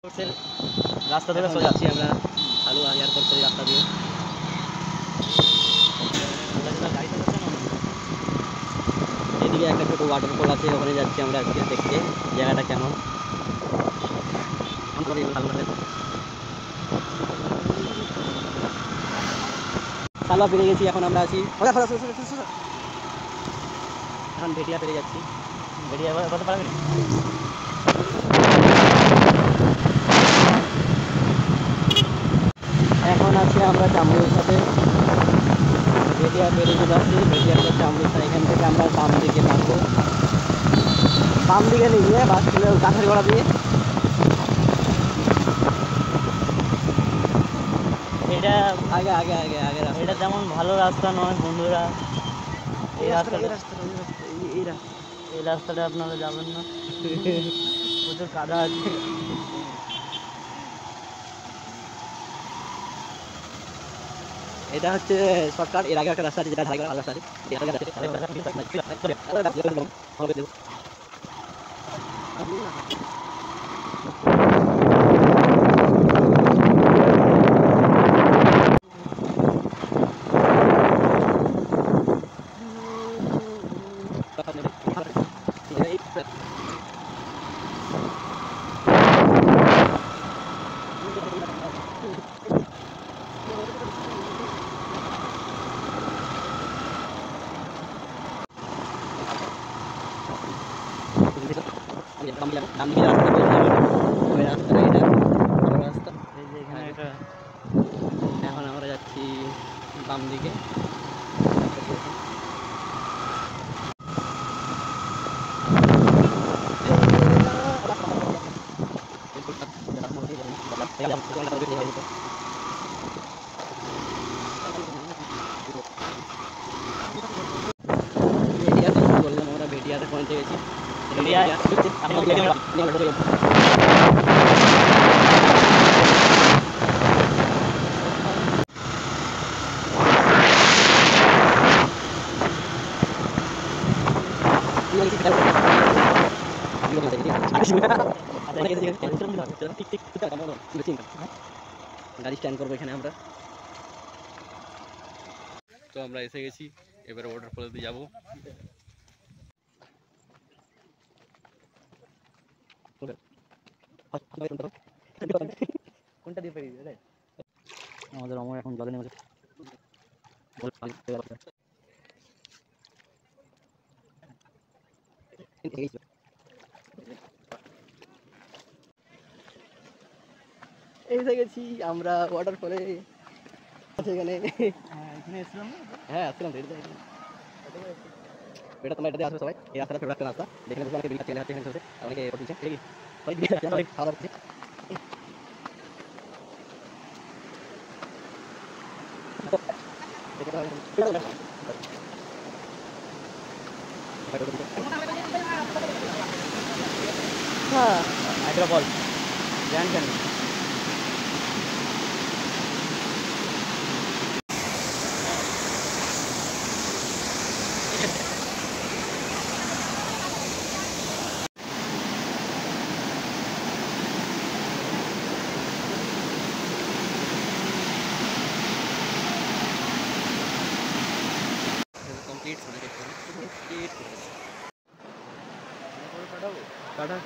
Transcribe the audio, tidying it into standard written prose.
রাস্তা ধরে সোজা যাচ্ছি আমরা হালুয়া এয়ারপোর্ট থেকে রাস্তা দিয়ে। এদিকে একটা ছোটো ওয়াটারফল আছে, ওখানে যাচ্ছি আমরা আজকে দেখতে জায়গাটা কেমন। সালুয়া পেরে গেছি, এখন আমরা আছি এখন ভেটিয়া পেরে যাচ্ছি। ভেটিয়া কত পারবেন? এখন আছি আমরা চামড়ির সাথে, ভেটিয়া পেরে চলে আসছি। ভেটিয়ার সাথে চামড়ির, এখান থেকে আমরা বাম দিকে নামবো, বাম দিকে নিয়ে বাস চলে কাঁঠারি গড়া দিয়ে। এটা আগে আগে আগে আগে এটা তেমন ভালো রাস্তা নয় বন্ধুরা। এই রাস্তাটা আপনারা যাবেন না, প্রচুর কাদা আছে। এটা হচ্ছে শর্টকাট। এর আগে একটা রাস্তা আছে যেটা ঢালাই করা রাস্তা আছে। এখন আমরা যাচ্ছি বাম দিকে। বললাম আমরা ভেটিয়াতে পৌঁছে গেছি। গাড়ি স্ট্যান্ড করবো এখানে আমরা। তো আমরা এসে গেছি, এবারে ওয়াটারফলেতে যাবো। কোনটা দিয়ে পেরিয়ে যাবে? আমাদের অমর এখন জলে নেমে এসে গেছি আমরা ওয়াটারফলে। এখানে হ্যাঁ আসছিলাম তো, এটা তোমরা এটাতে আসবে সবাই। এই রাস্তাটা ফেভারিট রাস্তা, যেখানে বসে অনেকে বিরিয়ানি খাচ্ছে, এখানে অনেকে ফটো দিচ্ছে, ঠিক আছে? সবাই খাওয়া দাওয়া করছে। হ্যাঁ হাইড্রোফল গ্র্যান্ড ক্যানিয়ন। कम्प्लीट होने के बाद काटा